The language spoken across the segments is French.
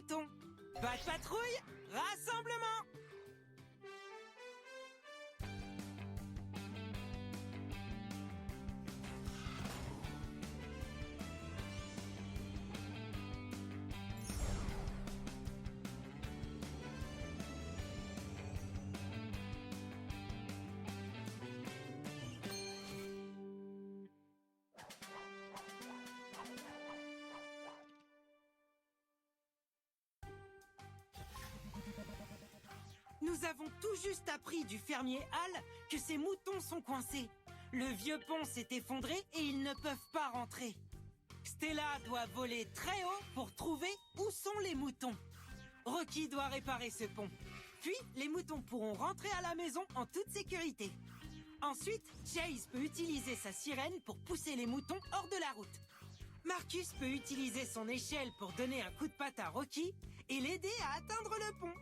moutons. Pas de patrouille, rassemblement! Nous avons tout juste appris du fermier Hal que ses moutons sont coincés. Le vieux pont s'est effondré et ils ne peuvent pas rentrer. Stella doit voler très haut pour trouver où sont les moutons. Rocky doit réparer ce pont. Puis, les moutons pourront rentrer à la maison en toute sécurité. Ensuite, Chase peut utiliser sa sirène pour pousser les moutons hors de la route. Marcus peut utiliser son échelle pour donner un coup de patte à Rocky et l'aider à atteindre le pont.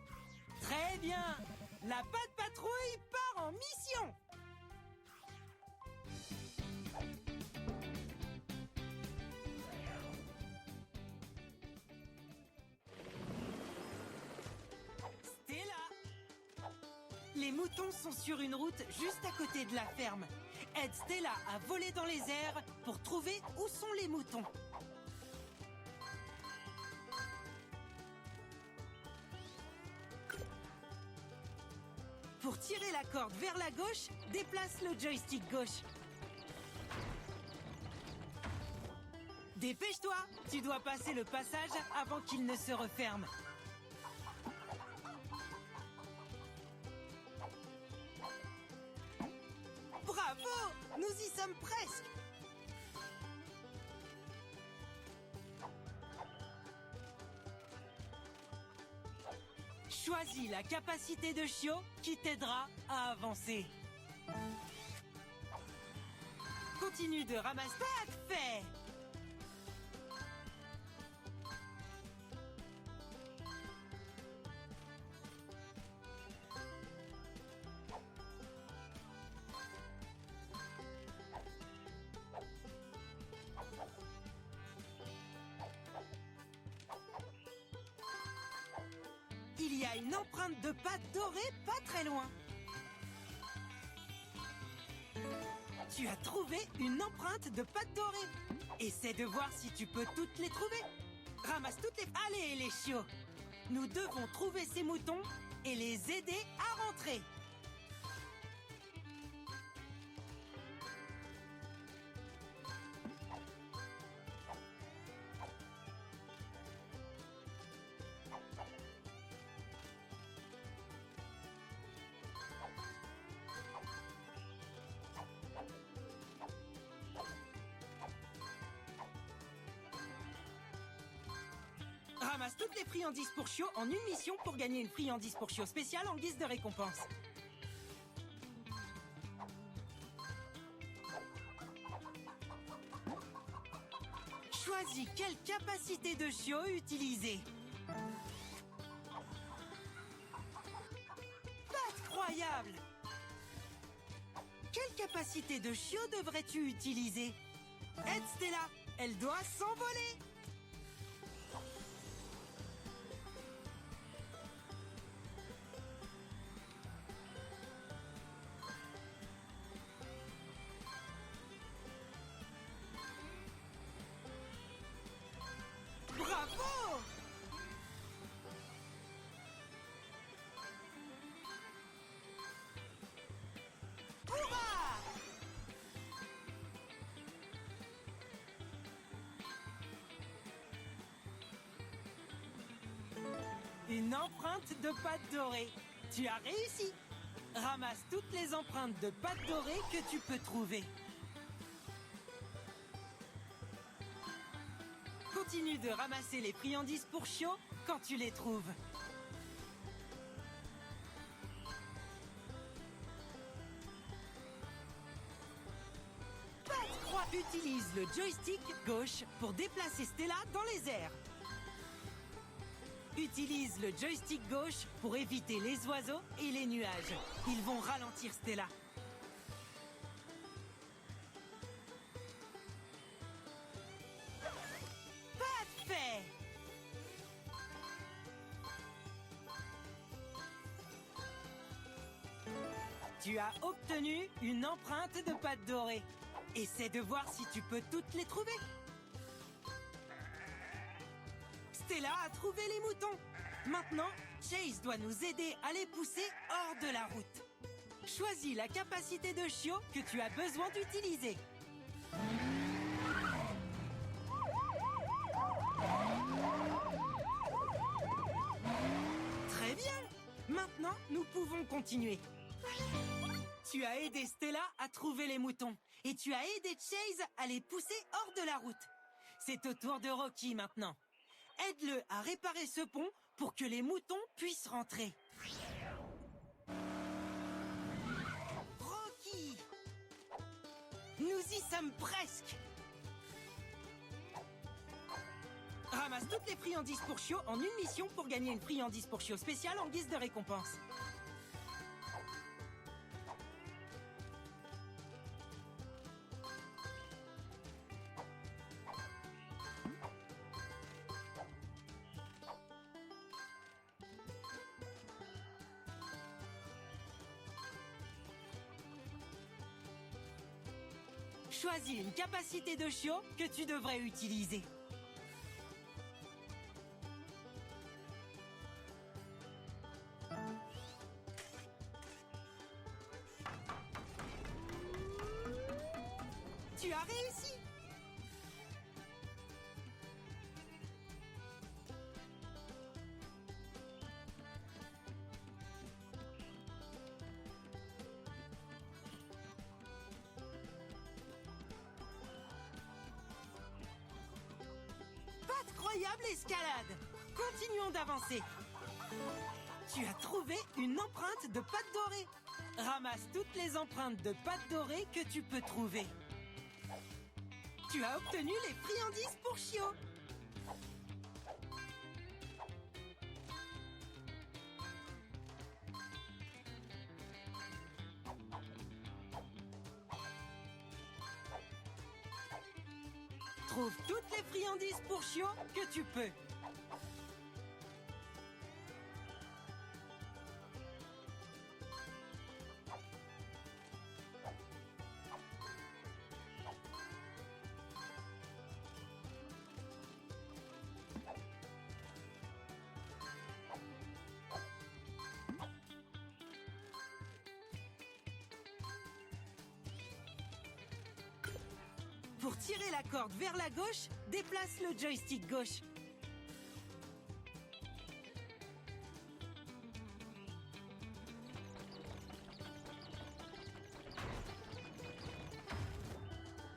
Très bien! La patte patrouille part en mission! Stella! Les moutons sont sur une route juste à côté de la ferme. Aide Stella à voler dans les airs pour trouver où sont les moutons. Pour tirer la corde vers la gauche, déplace le joystick gauche. Dépêche-toi, tu dois passer le passage avant qu'il ne se referme. Bravo! Nous y sommes presque! Choisis la capacité de chiot qui t'aidera à avancer. Continue de ramasser. Parfait! Il y a une empreinte de patte dorée pas très loin. Tu as trouvé une empreinte de patte dorée. Essaie de voir si tu peux toutes les trouver. Ramasse toutes les... Allez, les chiots! Nous devons trouver ces moutons et les aider à rentrer. Ramasse toutes les friandises pour chiots en une mission pour gagner une friandise pour chiots spéciale en guise de récompense. Choisis quelle capacité de chiot utiliser. Incroyable! Quelle capacité de chiot devrais-tu utiliser? Aide Stella, elle doit s'envoler! Bravo! Hurrah! Une empreinte de pâte dorée. Tu as réussi. Ramasse toutes les empreintes de pâte dorée que tu peux trouver. Continue de ramasser les friandises pour chiots quand tu les trouves. Patte croix. Utilise le joystick gauche pour déplacer Stella dans les airs. Utilise le joystick gauche pour éviter les oiseaux et les nuages. Ils vont ralentir Stella. Parfait! Tu as obtenu une empreinte de pâte dorée. Essaie de voir si tu peux toutes les trouver. Stella a trouvé les moutons. Maintenant, Chase doit nous aider à les pousser hors de la route. Choisis la capacité de chiot que tu as besoin d'utiliser. Très bien. Maintenant, nous pouvons continuer. Tu as aidé Stella à trouver les moutons. Et tu as aidé Chase à les pousser hors de la route. C'est au tour de Rocky maintenant. Aide-le à réparer ce pont pour que les moutons puissent rentrer. Rocky! Nous y sommes presque! Ramasse toutes les friandises pour chiots en une mission pour gagner une friandise pour chiots spéciale en guise de récompense. Choisis une capacité de chiot que tu devrais utiliser. Tu as réussi! Incroyable escalade! Continuons d'avancer. Tu as trouvé une empreinte de pâte dorée. Ramasse toutes les empreintes de pâte dorée que tu peux trouver. Tu as obtenu les friandises pour chiots. Trouve toutes les friandises pour chiots que tu peux. Pour tirer la corde vers la gauche, déplace le joystick gauche.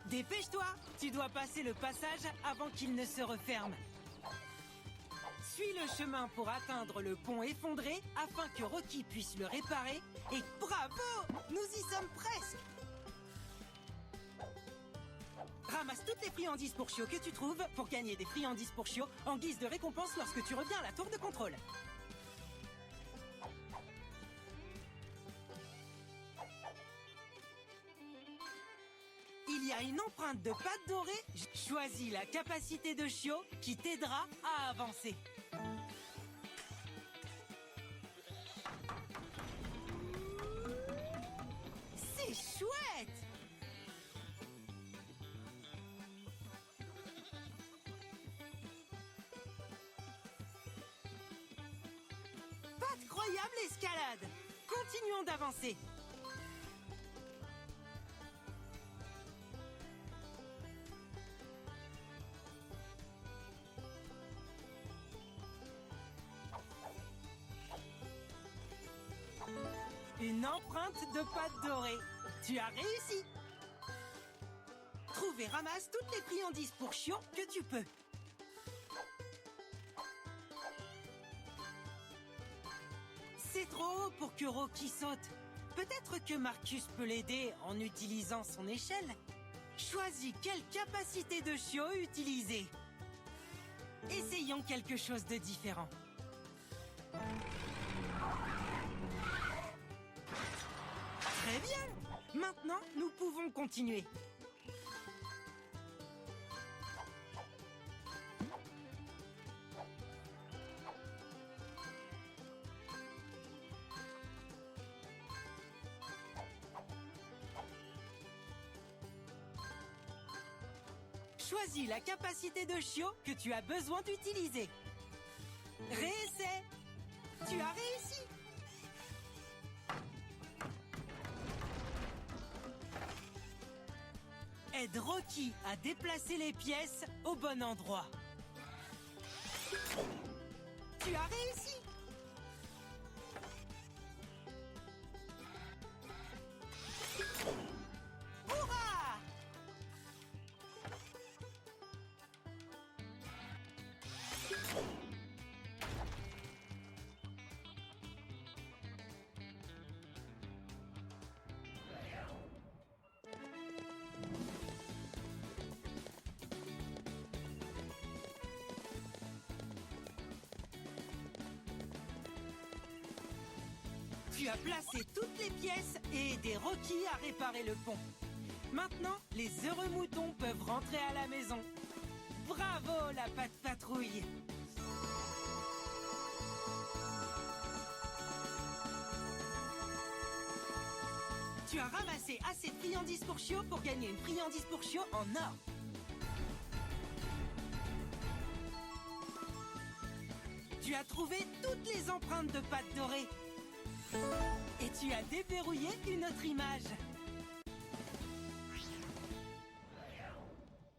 Dépêche-toi, tu dois passer le passage avant qu'il ne se referme. Suis le chemin pour atteindre le pont effondré afin que Rocky puisse le réparer. Et bravo! Nous y sommes presque! Ramasse toutes les friandises pour chiots que tu trouves pour gagner des friandises pour chiots en guise de récompense lorsque tu reviens à la tour de contrôle. Il y a une empreinte de pâte dorée. Choisis la capacité de chiot qui t'aidera à avancer. C'est chouette! Incroyable escalade! Continuons d'avancer. Une empreinte de pâte dorée. Tu as réussi. Trouve et ramasse toutes les friandises pour chiots que tu peux. C'est trop haut pour que Rocky saute. Peut-être que Marcus peut l'aider en utilisant son échelle. Choisis quelle capacité de chiot utiliser. Essayons quelque chose de différent. Très bien! Maintenant, nous pouvons continuer. Choisis la capacité de chiot que tu as besoin d'utiliser. Réessai. Tu as réussi. Aide Rocky à déplacer les pièces au bon endroit. Tu as réussi. Hurrah! Tu as placé toutes les pièces et aidé Rocky à réparer le pont. Maintenant, les heureux moutons peuvent rentrer à la maison. Bravo, la patte patrouille! Tu as ramassé assez de friandises pour chiots pour gagner une friandise pour chiots en or. Tu as trouvé toutes les empreintes de pâte dorée. Et tu as déverrouillé une autre image.